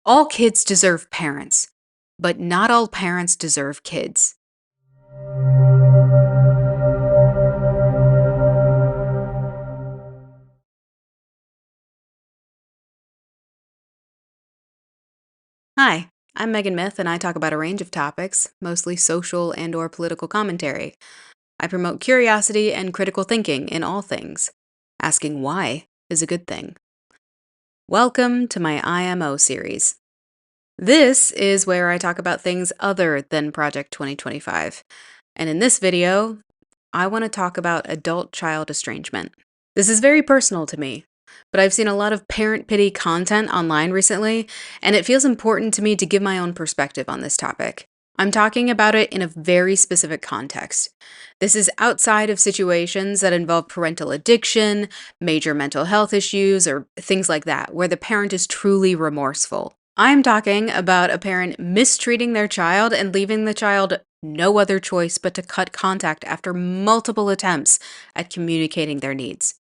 All kids deserve parents, but not all parents deserve kids. Hi, I'm Megan Myth and I talk about a range of topics, mostly social and or political commentary. I promote curiosity and critical thinking in all things. Asking why is a good thing. Welcome to my IMO series. This is where I talk about things other than Project 2025. And in this video, I want to talk about adult-child estrangement. This is very personal to me, but I've seen a lot of parent pity content online recently, and it feels important to me to give my own perspective on this topic. I'm talking about it in a very specific context. This is outside of situations that involve parental addiction, major mental health issues, or things like that, where the parent is truly remorseful. I'm talking about a parent mistreating their child and leaving the child no other choice but to cut contact after multiple attempts at communicating their needs.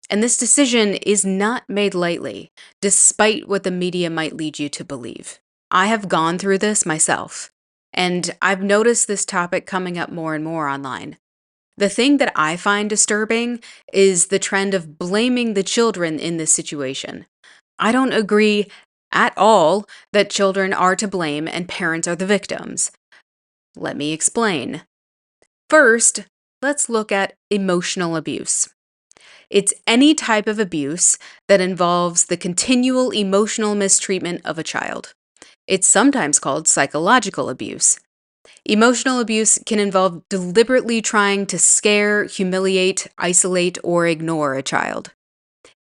And this decision is not made lightly, despite what the media might lead you to believe. I have gone through this myself, and I've noticed this topic coming up more and more online. The thing that I find disturbing is the trend of blaming the children in this situation. I don't agree at all that children are to blame and parents are the victims. Let me explain. First, let's look at emotional abuse. It's any type of abuse that involves the continual emotional mistreatment of a child. It's sometimes called psychological abuse. Emotional abuse can involve deliberately trying to scare, humiliate, isolate, or ignore a child.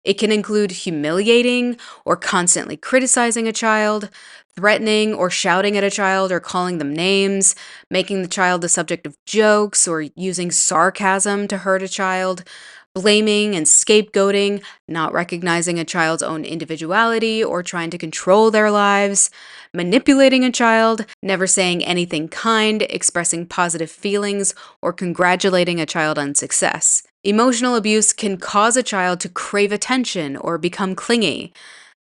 It can include humiliating or constantly criticizing a child, threatening or shouting at a child or calling them names, making the child the subject of jokes or using sarcasm to hurt a child, blaming and scapegoating, not recognizing a child's own individuality or trying to control their lives, manipulating a child, never saying anything kind, expressing positive feelings, or congratulating a child on success. Emotional abuse can cause a child to crave attention or become clingy,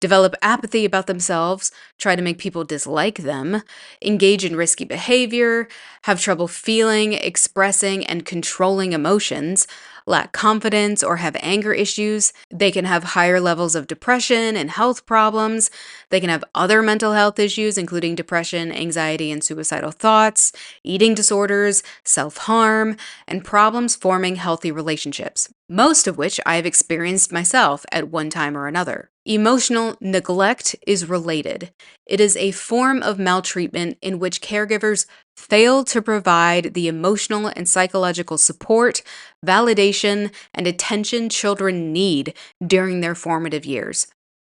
develop apathy about themselves, try to make people dislike them, engage in risky behavior, have trouble feeling, expressing, and controlling emotions, lack confidence, or have anger issues. They can have higher levels of depression and health problems. They can have other mental health issues, including depression, anxiety, and suicidal thoughts, eating disorders, self-harm, and problems forming healthy relationships, most of which I have experienced myself at one time or another. Emotional neglect is related. It is a form of maltreatment in which caregivers fail to provide the emotional and psychological support, validation, and attention children need during their formative years.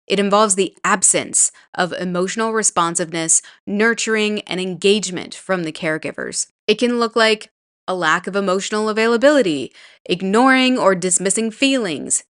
It involves the absence of emotional responsiveness, nurturing, and engagement from the caregivers. It can look like a lack of emotional availability, ignoring or dismissing feelings.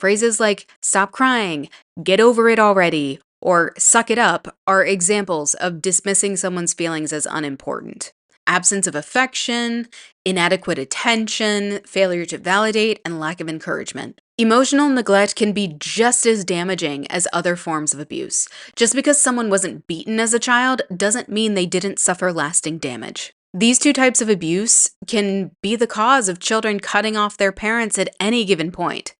Phrases like stop crying, get over it already, or suck it up are examples of dismissing someone's feelings as unimportant. Absence of affection, inadequate attention, failure to validate, and lack of encouragement. Emotional neglect can be just as damaging as other forms of abuse. Just because someone wasn't beaten as a child doesn't mean they didn't suffer lasting damage. These two types of abuse can be the cause of children cutting off their parents at any given point.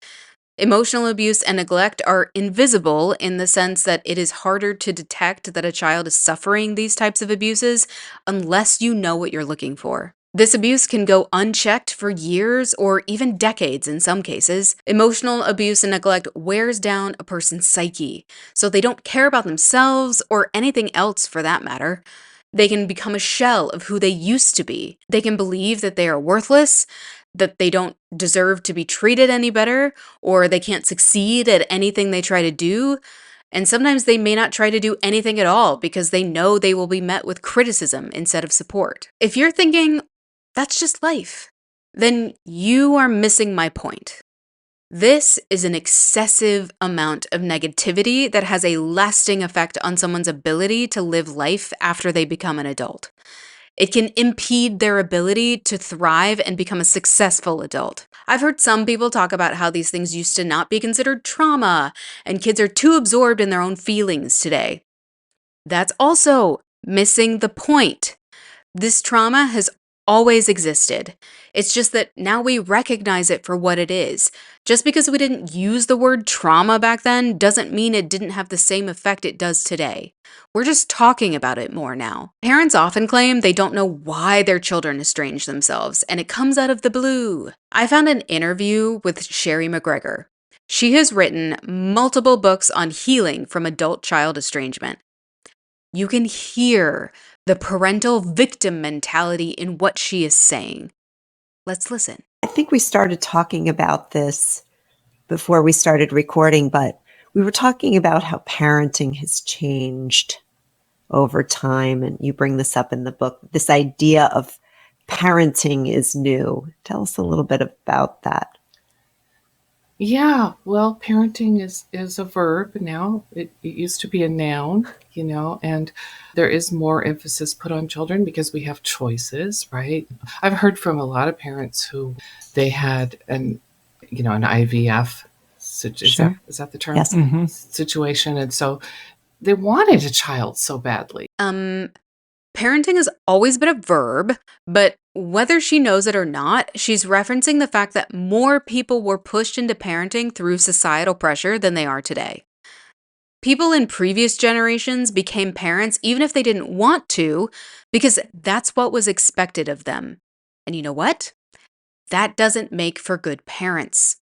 Emotional abuse and neglect are invisible in the sense that it is harder to detect that a child is suffering these types of abuses unless you know what you're looking for. This abuse can go unchecked for years or even decades in some cases. Emotional abuse and neglect wears down a person's psyche, so they don't care about themselves or anything else for that matter. They can become a shell of who they used to be. They can believe that they are worthless, that they don't deserve to be treated any better, or they can't succeed at anything they try to do. And sometimes they may not try to do anything at all because they know they will be met with criticism instead of support. If you're thinking, that's just life, then you are missing my point. This is an excessive amount of negativity that has a lasting effect on someone's ability to live life after they become an adult. It can impede their ability to thrive and become a successful adult. I've heard some people talk about how these things used to not be considered trauma, and kids are too absorbed in their own feelings today. That's also missing the point. This trauma has always existed. It's just that now we recognize it for what it is. Just because we didn't use the word trauma back then doesn't mean it didn't have the same effect it does today. We're just talking about it more now. Parents often claim they don't know why their children estrange themselves, and it comes out of the blue. I found an interview with Sheri McGregor. She has written multiple books on healing from adult child estrangement. You can hear the parental victim mentality in what she is saying. Let's listen. I think we started talking about this before we started recording, but we were talking about how parenting has changed over time. And you bring this up in the book, this idea of parenting is new. Tell us a little bit about that. Yeah, well, parenting is a verb now. It used to be a noun, and there is more emphasis put on children because we have choices, right? I've heard from a lot of parents who they had an IVF, Sure. is that the term? Yes. Situation, and so they wanted a child so badly. Parenting has always been a verb, but whether she knows it or not, she's referencing the fact that more people were pushed into parenting through societal pressure than they are today. People in previous generations became parents even if they didn't want to, because that's what was expected of them. And you know what? That doesn't make for good parents.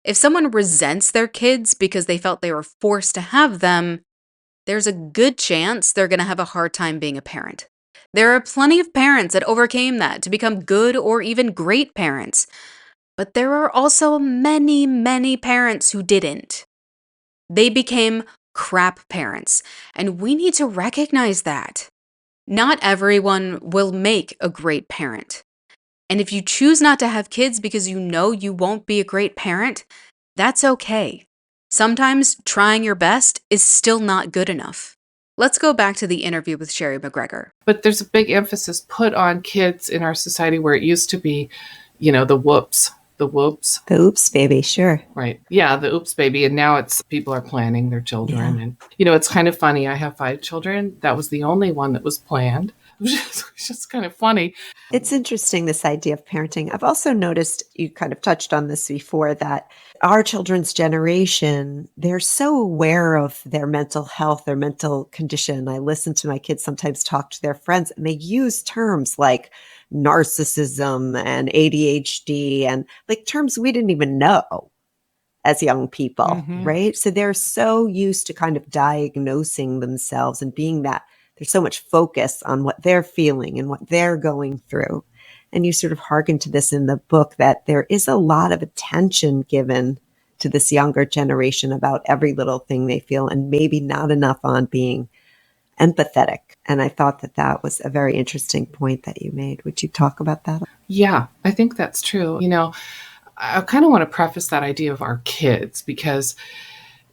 If someone resents their kids because they felt they were forced to have them, there's a good chance they're going to have a hard time being a parent. There are plenty of parents that overcame that to become good or even great parents. But there are also many, many parents who didn't. They became crap parents, and we need to recognize that. Not everyone will make a great parent. And if you choose not to have kids because you know you won't be a great parent, that's okay. Sometimes trying your best is still not good enough. Let's go back to the interview with Sheri McGregor. But there's a big emphasis put on kids in our society where it used to be, the whoops. The whoops. The oops baby, sure. Right. Yeah, the oops baby. And now it's people are planning their children. Yeah. And, it's kind of funny. I have 5 children. That was the only one that was planned. It's just kind of funny. It's interesting, this idea of parenting. I've also noticed, you kind of touched on this before, that our children's generation, they're so aware of their mental health, their mental condition. I listen to my kids sometimes talk to their friends, and they use terms like narcissism and ADHD and like terms we didn't even know as young people, right? So they're so used to kind of diagnosing themselves and being that there's so much focus on what they're feeling and what they're going through. And you sort of hearken to this in the book that there is a lot of attention given to this younger generation about every little thing they feel, and maybe not enough on being empathetic. And I thought that that was a very interesting point that you made. Would you talk about that? Yeah, I think that's true. I kind of want to preface that idea of our kids, because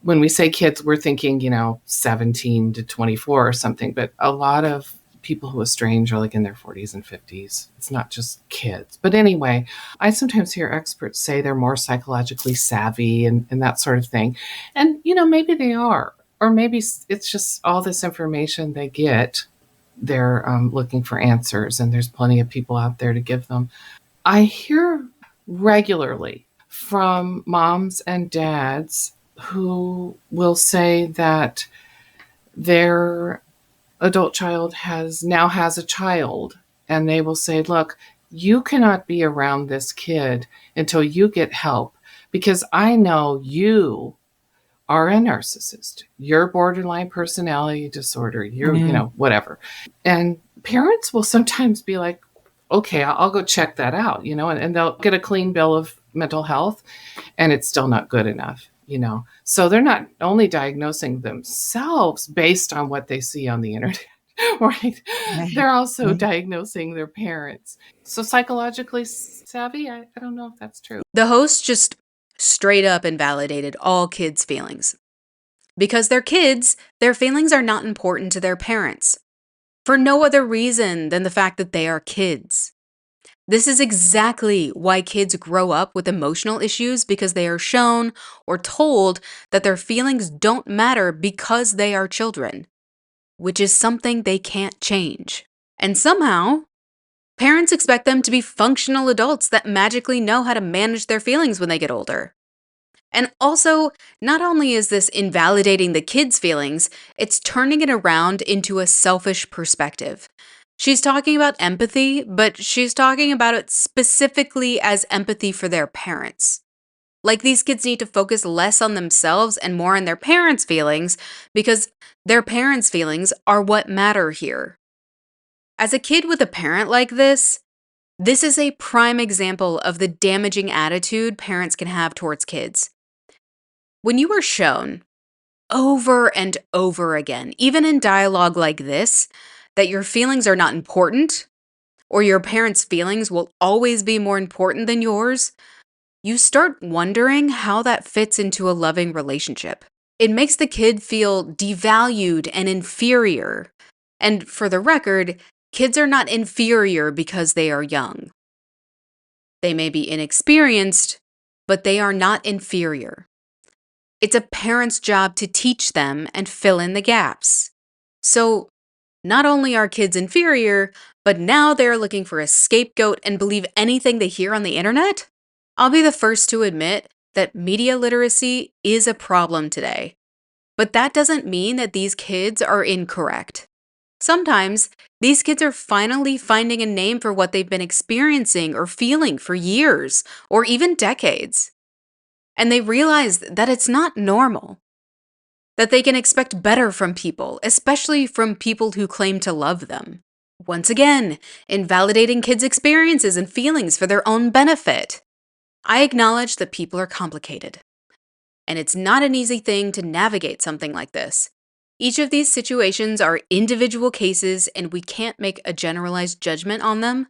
when we say kids, we're thinking, 17 to 24 or something. But a lot of people who estrange are like in their 40s and 50s. It's not just kids. But anyway, I sometimes hear experts say they're more psychologically savvy and that sort of thing. And, maybe they are. Or maybe it's just all this information they get. They're looking for answers, and there's plenty of people out there to give them. I hear regularly from moms and dads who will say that their adult child has a child, and they will say, look, you cannot be around this kid until you get help, because I know you are a narcissist. You're borderline personality disorder. You're, whatever. And parents will sometimes be like, okay, I'll go check that out, and they'll get a clean bill of mental health, and it's still not good enough, So they're not only diagnosing themselves based on what they see on the internet, right? They're also diagnosing their parents. So psychologically savvy, I don't know if that's true. The host just straight up invalidated all kids' feelings. Because they're kids, their feelings are not important to their parents, for no other reason than the fact that they are kids. This is exactly why kids grow up with emotional issues, because they are shown or told that their feelings don't matter because they are children. which is something they can't change. And somehow, parents expect them to be functional adults that magically know how to manage their feelings when they get older. And also, not only is this invalidating the kids' feelings, it's turning it around into a selfish perspective. She's talking about empathy, but she's talking about it specifically as empathy for their parents. Like these kids need to focus less on themselves and more on their parents' feelings because their parents' feelings are what matter here. As a kid with a parent like this is a prime example of the damaging attitude parents can have towards kids. When you are shown over and over again, even in dialogue like this, that your feelings are not important, or your parents' feelings will always be more important than yours, you start wondering how that fits into a loving relationship. It makes the kid feel devalued and inferior. And for the record, kids are not inferior because they are young. They may be inexperienced, but they are not inferior. It's a parent's job to teach them and fill in the gaps. So, not only are kids inferior, but now they're looking for a scapegoat and believe anything they hear on the internet? I'll be the first to admit that media literacy is a problem today. But that doesn't mean that these kids are incorrect. Sometimes, these kids are finally finding a name for what they've been experiencing or feeling for years or even decades. And they realize that it's not normal, that they can expect better from people, especially from people who claim to love them. Once again, invalidating kids' experiences and feelings for their own benefit. I acknowledge that people are complicated, and it's not an easy thing to navigate something like this. Each of these situations are individual cases, and we can't make a generalized judgment on them.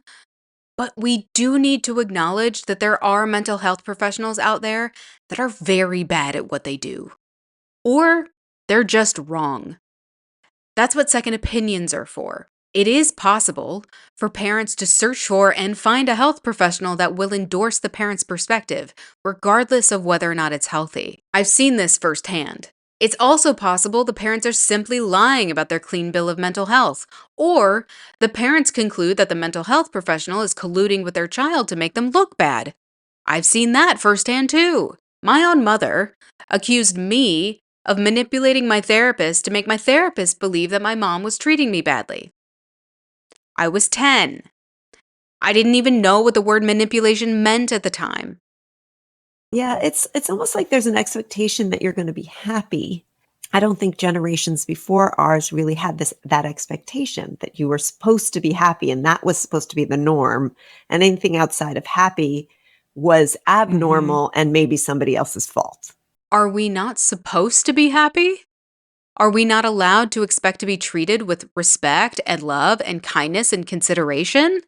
But we do need to acknowledge that there are mental health professionals out there that are very bad at what they do. Or they're just wrong. That's what second opinions are for. It is possible for parents to search for and find a health professional that will endorse the parent's perspective, regardless of whether or not it's healthy. I've seen this firsthand. It's also possible the parents are simply lying about their clean bill of mental health, or the parents conclude that the mental health professional is colluding with their child to make them look bad. I've seen that firsthand too. My own mother accused me of manipulating my therapist to make my therapist believe that my mom was treating me badly. I was 10. I didn't even know what the word manipulation meant at the time. Yeah, it's almost like there's an expectation that you're gonna be happy. I don't think generations before ours really had that expectation that you were supposed to be happy and that was supposed to be the norm, and anything outside of happy was Mhm. abnormal and maybe somebody else's fault. Are we not supposed to be happy? Are we not allowed to expect to be treated with respect and love and kindness and consideration?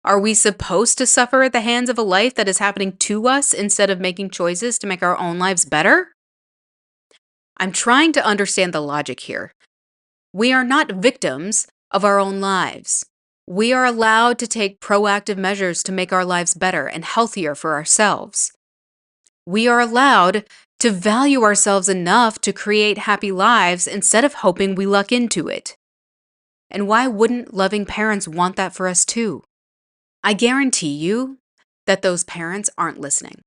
Are we supposed to suffer at the hands of a life that is happening to us instead of making choices to make our own lives better? I'm trying to understand the logic here. We are not victims of our own lives. We are allowed to take proactive measures to make our lives better and healthier for ourselves. We are allowed to value ourselves enough to create happy lives instead of hoping we luck into it. And why wouldn't loving parents want that for us too? I guarantee you that those parents aren't listening,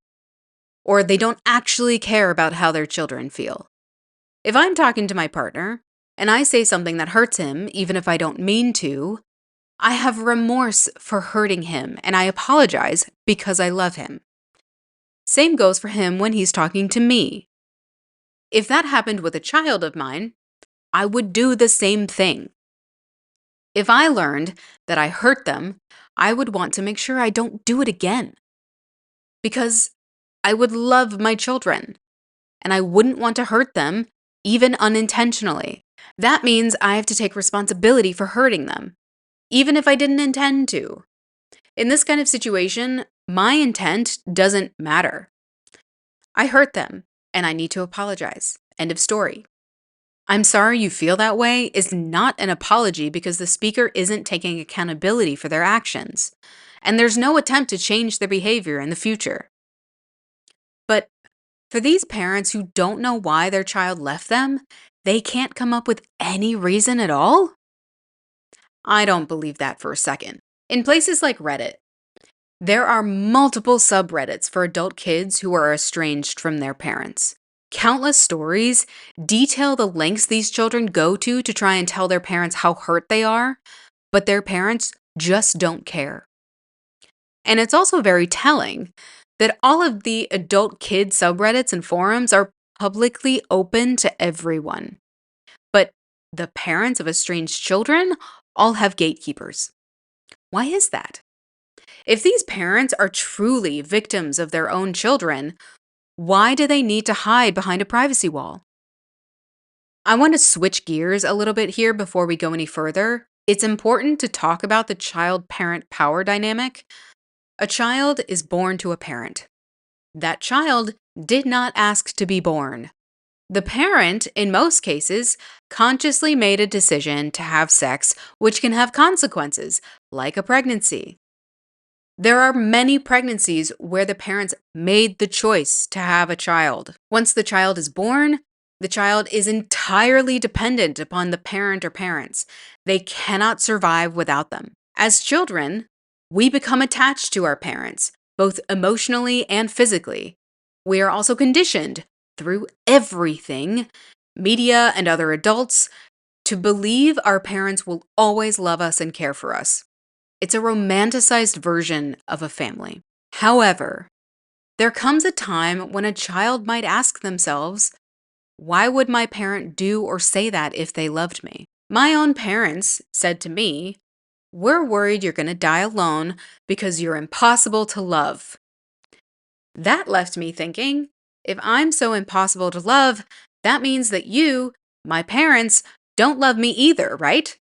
or they don't actually care about how their children feel. If I'm talking to my partner and I say something that hurts him, even if I don't mean to, I have remorse for hurting him and I apologize because I love him. Same goes for him when he's talking to me. If that happened with a child of mine, I would do the same thing. If I learned that I hurt them, I would want to make sure I don't do it again. Because I would love my children, and I wouldn't want to hurt them, even unintentionally. That means I have to take responsibility for hurting them, even if I didn't intend to. In this kind of situation, my intent doesn't matter. I hurt them, and I need to apologize. End of story. I'm sorry you feel that way is not an apology because the speaker isn't taking accountability for their actions, and there's no attempt to change their behavior in the future. But for these parents who don't know why their child left them, They can't come up with any reason at all? I don't believe that for a second. In places like Reddit, there are multiple subreddits for adult kids who are estranged from their parents. Countless stories detail the lengths these children go to try and tell their parents how hurt they are, but their parents just don't care. And it's also very telling that all of the adult kid subreddits and forums are publicly open to everyone. But the parents of estranged children all have gatekeepers. Why is that? If these parents are truly victims of their own children, why do they need to hide behind a privacy wall? I want to switch gears a little bit here before we go any further. It's important to talk about the child parent power dynamic. A child is born to a parent. That child did not ask to be born. The parent, in most cases, consciously made a decision to have sex, which can have consequences, like a pregnancy. There are many pregnancies where the parents made the choice to have a child. Once the child is born, the child is entirely dependent upon the parent or parents. They cannot survive without them. As children, we become attached to our parents, both emotionally and physically. We are also conditioned through everything, media and other adults, to believe our parents will always love us and care for us. It's a romanticized version of a family. However, there comes a time when a child might ask themselves, why would my parent do or say that if they loved me? My own parents said to me, we're worried you're going to die alone because you're impossible to love. That left me thinking, if I'm so impossible to love, that means that you, my parents, don't love me either, right?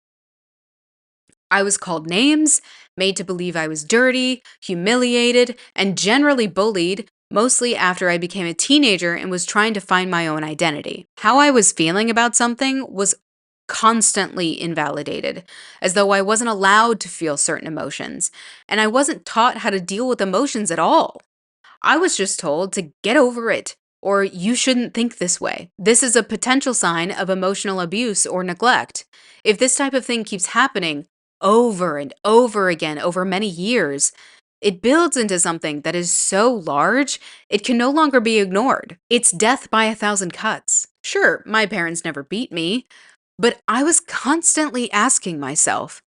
I was called names, made to believe I was dirty, humiliated, and generally bullied, mostly after I became a teenager and was trying to find my own identity. How I was feeling about something was constantly invalidated, as though I wasn't allowed to feel certain emotions, and I wasn't taught how to deal with emotions at all. I was just told to get over it, or you shouldn't think this way. This is a potential sign of emotional abuse or neglect. If this type of thing keeps happening over and over again over many years, it builds into something that is so large, it can no longer be ignored. It's death by 1,000 cuts. Sure, my parents never beat me, but I was constantly asking myself,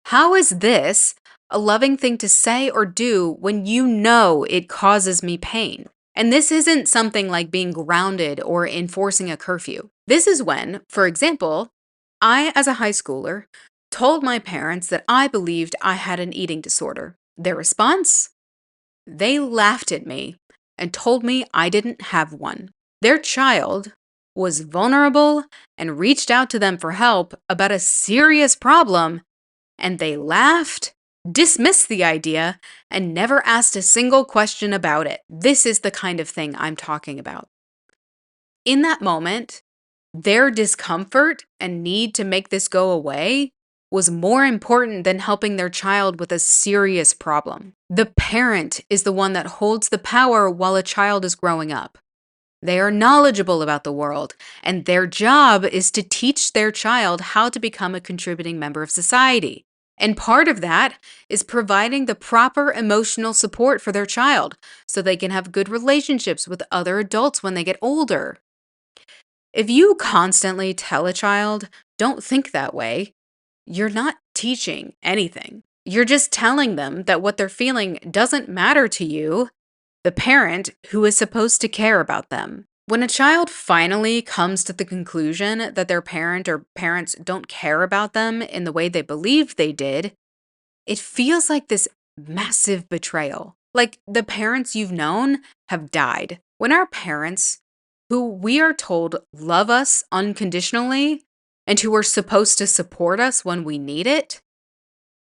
how is this a loving thing to say or do when you know it causes me pain? And this isn't something like being grounded or enforcing a curfew. This is when, for example, I, as a high schooler, told my parents that I believed I had an eating disorder. Their response? They laughed at me and told me I didn't have one. Their child was vulnerable and reached out to them for help about a serious problem, and they laughed, dismissed the idea, and never asked a single question about it. This is the kind of thing I'm talking about. In that moment, their discomfort and need to make this go away was more important than helping their child with a serious problem. The parent is the one that holds the power while a child is growing up. They are knowledgeable about the world, and their job is to teach their child how to become a contributing member of society. And part of that is providing the proper emotional support for their child so they can have good relationships with other adults when they get older. If you constantly tell a child, don't think that way, you're not teaching anything. You're just telling them that what they're feeling doesn't matter to you, the parent who is supposed to care about them. When a child finally comes to the conclusion that their parent or parents don't care about them in the way they believed they did, it feels like this massive betrayal. Like the parents you've known have died. When our parents, who we are told love us unconditionally and who are supposed to support us when we need it,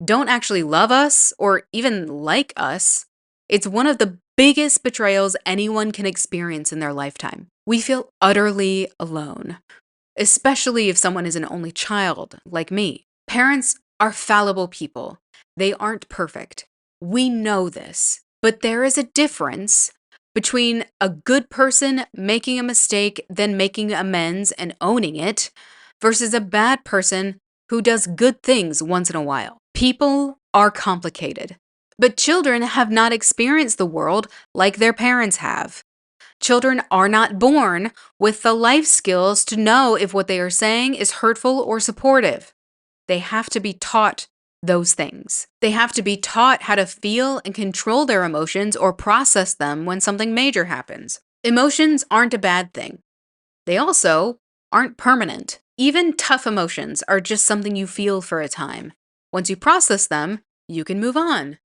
don't actually love us or even like us, it's one of the biggest betrayals anyone can experience in their lifetime. We feel utterly alone, especially if someone is an only child like me. Parents are fallible people. They aren't perfect. We know this, but there is a difference between a good person making a mistake, then making amends and owning it, versus a bad person who does good things once in a while. People are complicated, but children have not experienced the world like their parents have. Children are not born with the life skills to know if what they are saying is hurtful or supportive. They have to be taught those things. They have to be taught how to feel and control their emotions or process them when something major happens. Emotions aren't a bad thing. They also aren't permanent. Even tough emotions are just something you feel for a time. Once you process them, you can move on.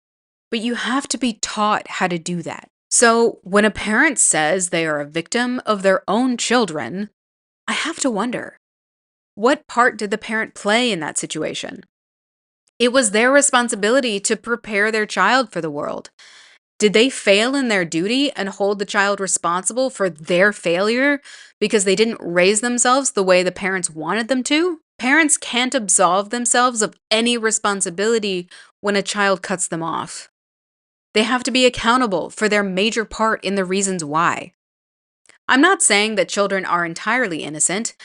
But you have to be taught how to do that. So when a parent says they are a victim of their own children, I have to wonder, what part did the parent play in that situation? It was their responsibility to prepare their child for the world. Did they fail in their duty and hold the child responsible for their failure because they didn't raise themselves the way the parents wanted them to? Parents can't absolve themselves of any responsibility when a child cuts them off. They have to be accountable for their major part in the reasons why. I'm not saying that children are entirely innocent,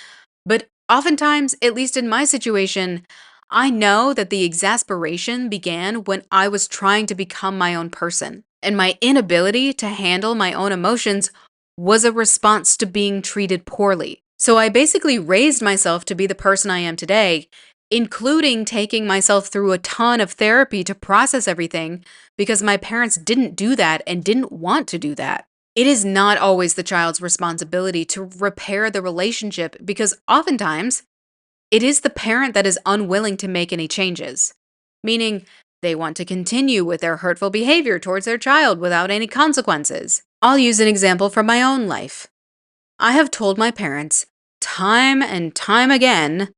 but oftentimes, at least in my situation, I know that the exasperation began when I was trying to become my own person, and my inability to handle my own emotions was a response to being treated poorly. So I basically raised myself to be the person I am today, including taking myself through a ton of therapy to process everything because my parents didn't do that and didn't want to do that. It is not always the child's responsibility to repair the relationship because oftentimes it is the parent that is unwilling to make any changes, meaning they want to continue with their hurtful behavior towards their child without any consequences. I'll use an example from my own life. I have told my parents time and time again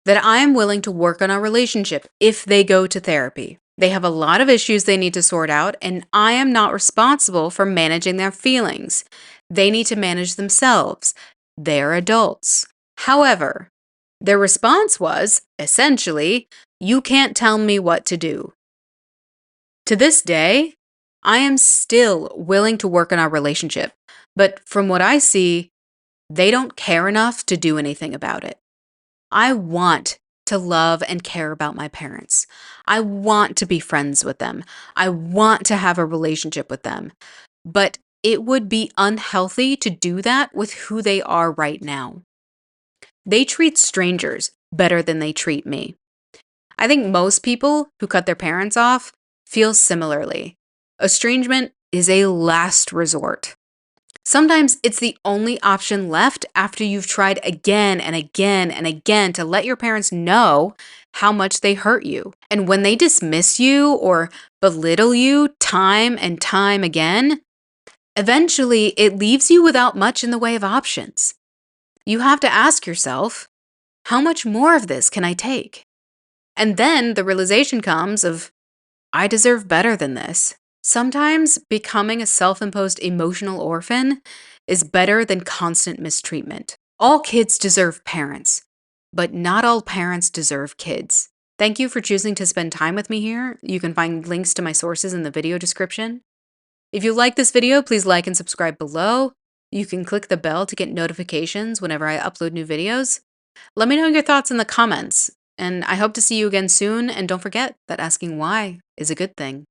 that I am willing to work on our relationship if they go to therapy. They have a lot of issues they need to sort out, and I am not responsible for managing their feelings. They need to manage themselves. They're adults. However, their response was, essentially, you can't tell me what to do. To this day, I am still willing to work on our relationship, but from what I see, they don't care enough to do anything about it. I want to love and care about my parents. I want to be friends with them. I want to have a relationship with them. But it would be unhealthy to do that with who they are right now. They treat strangers better than they treat me. I think most people who cut their parents off feel similarly. Estrangement is a last resort. Sometimes it's the only option left after you've tried again and again and again to let your parents know how much they hurt you. And when they dismiss you or belittle you time and time again, eventually it leaves you without much in the way of options. You have to ask yourself, how much more of this can I take? And then the realization comes of, I deserve better than this. Sometimes becoming a self-imposed emotional orphan is better than constant mistreatment. All kids deserve parents, but not all parents deserve kids. Thank you for choosing to spend time with me here. You can find links to my sources in the video description. If you like this video, please like and subscribe below. You can click the bell to get notifications whenever I upload new videos. Let me know your thoughts in the comments, and I hope to see you again soon, and don't forget that asking why is a good thing.